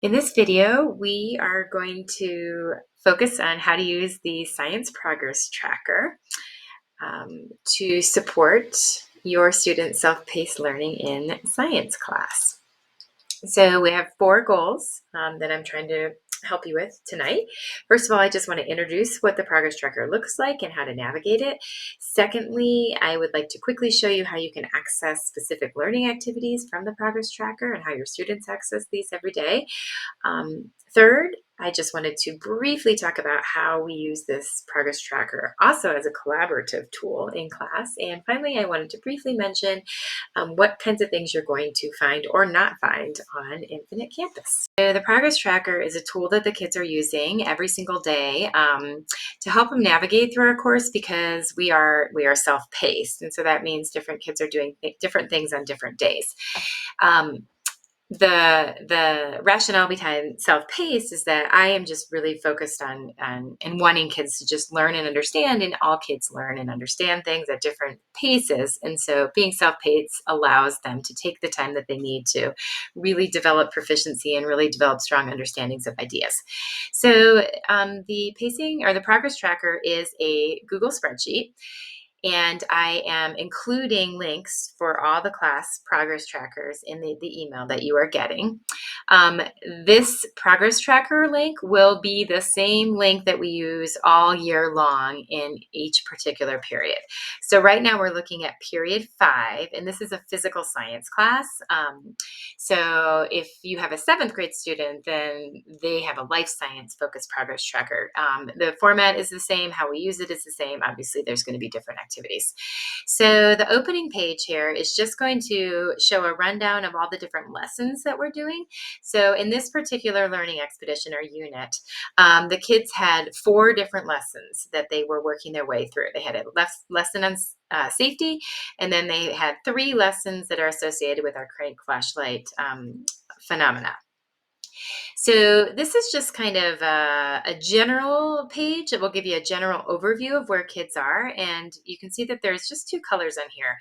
In this video, we are going to focus on how to use the Science Progress Tracker to support your student self-paced learning in science class. So we have 4 goals that I'm trying to help you with tonight. First of all, I just want to introduce what the Progress Tracker looks like and how to navigate it. Secondly, I would like to quickly show you how you can access specific learning activities from the Progress Tracker and how your students access these every day. Third, I just wanted to briefly talk about how we use this progress tracker also as a collaborative tool in class. And finally, I wanted to briefly mention what kinds of things you're going to find or not find on Infinite Campus. So the progress tracker is a tool that the kids are using every single day to help them navigate through our course because we are self-paced. And so that means different kids are doing different things on different days. The rationale behind self-paced is that I am just really focused on and wanting kids to just learn and understand, and all kids learn and understand things at different paces. And so being self-paced allows them to take the time that they need to really develop proficiency and really develop strong understandings of ideas. So the pacing or the progress tracker is a Google spreadsheet. And I am including links for all the class progress trackers in the email that you are getting. This progress tracker link will be the same link that we use all year long in each particular period. So right now we're looking at period 5, and this is a physical science class. So if you have a 7th grade student, then they have a life science focused progress tracker. The format is the same. How we use it is the same. Obviously, there's going to be different activities. So the opening page here is just going to show a rundown of all the different lessons that we're doing. So in this particular learning expedition or unit, the kids had 4 different lessons that they were working their way through. They had a lesson on safety, and then they had 3 lessons that are associated with our crank flashlight phenomena. So this is just kind of a general page. It will give you a general overview of where kids are. And you can see that there's just 2 colors on here.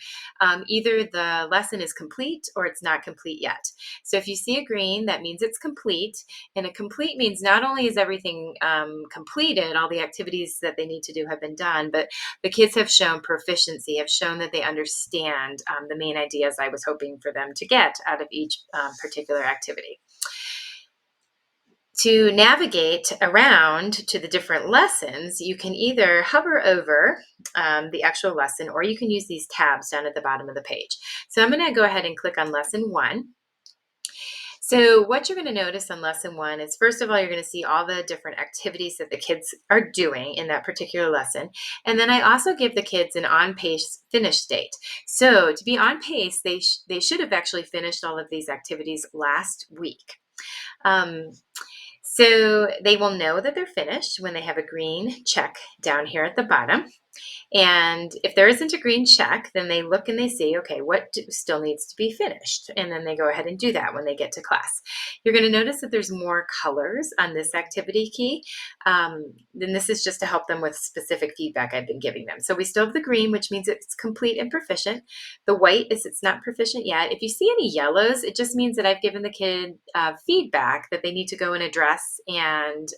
Either the lesson is complete or it's not complete yet. So if you see a green, that means it's complete. And a complete means not only is everything completed, all the activities that they need to do have been done, but the kids have shown proficiency, have shown that they understand the main ideas I was hoping for them to get out of each particular activity. To navigate around to the different lessons, you can either hover over the actual lesson, or you can use these tabs down at the bottom of the page. So I'm going to go ahead and click on lesson 1. So what you're going to notice on lesson 1 is, first of all, you're going to see all the different activities that the kids are doing in that particular lesson. And then I also give the kids an on-pace finish date. So to be on pace, they should have actually finished all of these activities last week. So they will know that they're finished when they have a green check down here at the bottom. And if there isn't a green check, then they look and they see, okay, what still needs to be finished? And then they go ahead and do that when they get to class. You're going to notice that there's more colors on this activity key. Then this is just to help them with specific feedback I've been giving them. So we still have the green, which means it's complete and proficient. The white is it's not proficient yet. If you see any yellows, it just means that I've given the kid feedback that they need to go and address and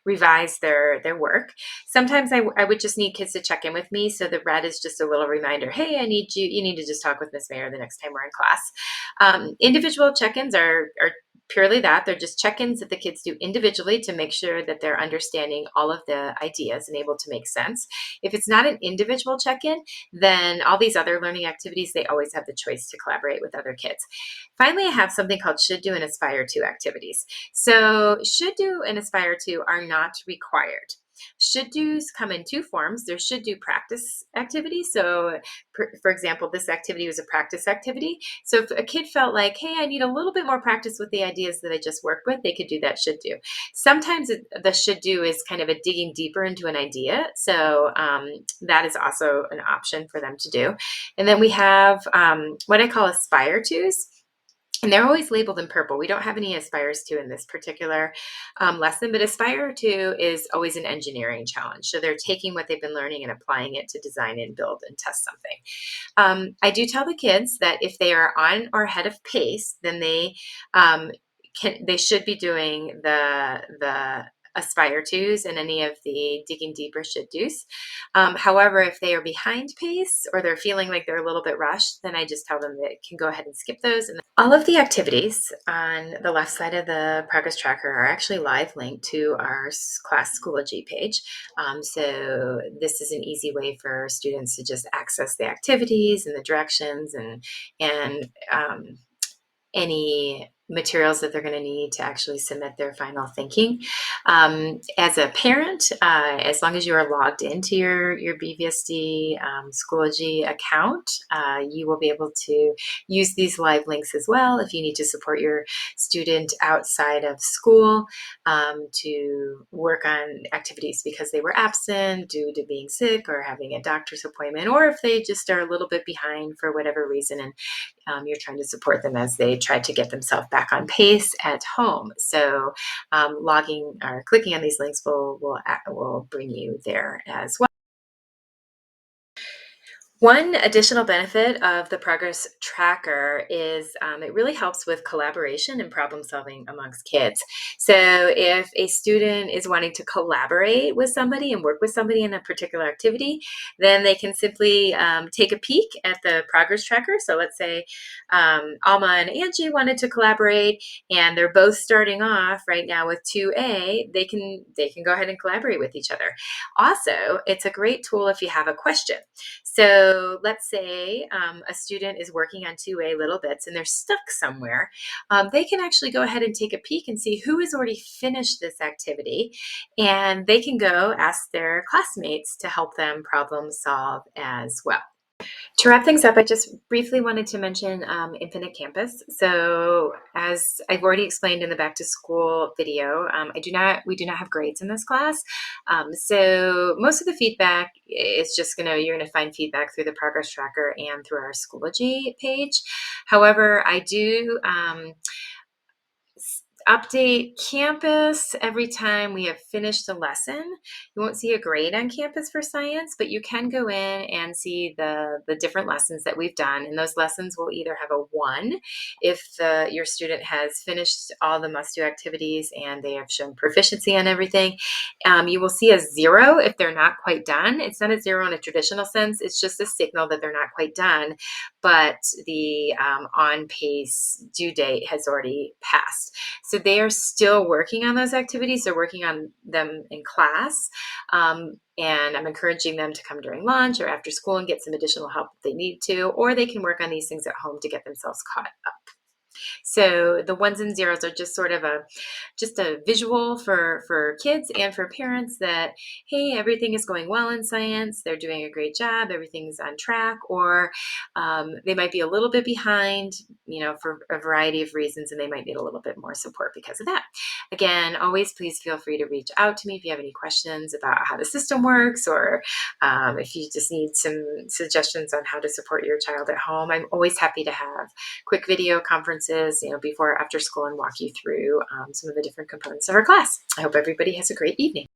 revise their work. Sometimes I would just need kids to check in with me. So the red is just a little reminder, hey, you need to just talk with Miss Mayer the next time we're in class. Individual check-ins are purely that. They're just check-ins that the kids do individually to make sure that they're understanding all of the ideas and able to make sense. If it's not an individual check-in, then all these other learning activities, they always have the choice to collaborate with other kids. Finally, I have something called should do and aspire to activities. So should do and aspire to are not required. Should do's come in 2 forms. There's should do practice activities. So for example, this activity was a practice activity. So if a kid felt like, hey, I need a little bit more practice with the ideas that I just worked with, they could do that should do. Sometimes the should do is kind of a digging deeper into an idea. So that is also an option for them to do. And then we have what I call aspire to's. And they're always labeled in purple. We don't have any aspires to in this particular lesson, but aspire to is always an engineering challenge. So they're taking what they've been learning and applying it to design and build and test something. I do tell the kids that if they are on or ahead of pace, then they they should be doing the aspire tos and any of the digging deeper should do's. However, if they are behind pace or they're feeling like they're a little bit rushed, then I just tell them they can go ahead and skip those. And all of the activities on the left side of the progress tracker are actually live linked to our class Schoology page. So this is an easy way for students to just access the activities and the directions and any materials that they're going to need to actually submit their final thinking. As a parent, as long as you are logged into your BVSD Schoology account, you will be able to use these live links as well if you need to support your student outside of school to work on activities because they were absent due to being sick or having a doctor's appointment, or if they just are a little bit behind for whatever reason and you're trying to support them as they try to get themselves back on pace at home. So logging or clicking on these links will bring you there as well. One additional benefit of the progress tracker is it really helps with collaboration and problem solving amongst kids. So if a student is wanting to collaborate with somebody and work with somebody in a particular activity, then they can simply take a peek at the progress tracker. So let's say Alma and Angie wanted to collaborate and they're both starting off right now with 2A, they can go ahead and collaborate with each other. Also, it's a great tool if you have a question. So let's say a student is working on 2A little bits and they're stuck somewhere. They can actually go ahead and take a peek and see who has already finished this activity, and they can go ask their classmates to help them problem solve as well. To wrap things up, I just briefly wanted to mention Infinite Campus. So, as I've already explained in the back to school video, we do not have grades in this class. So most of the feedback is just you're gonna find feedback through the progress tracker and through our Schoology page. However, I do update campus every time we have finished a lesson. You won't see a grade on campus for science, but you can go in and see the different lessons that we've done. And those lessons will either have a 1 if your student has finished all the must-do activities and they have shown proficiency on everything. You will see a 0 if they're not quite done. It's not a 0 in a traditional sense. It's just a signal that they're not quite done, but the on pace due date has already passed. So they are still working on those activities. They're working on them in class. And I'm encouraging them to come during lunch or after school and get some additional help if they need to, or they can work on these things at home to get themselves caught up. So the 1s and 0s are just sort of a visual for kids and for parents that, hey, everything is going well in science. They're doing a great job. Everything's on track. Or they might be a little bit behind, for a variety of reasons, and they might need a little bit more support because of that. Again, always please feel free to reach out to me if you have any questions about how the system works, or if you just need some suggestions on how to support your child at home. I'm always happy to have quick video conferences, before or after school and walk you through some of the different components of our class. I hope everybody has a great evening.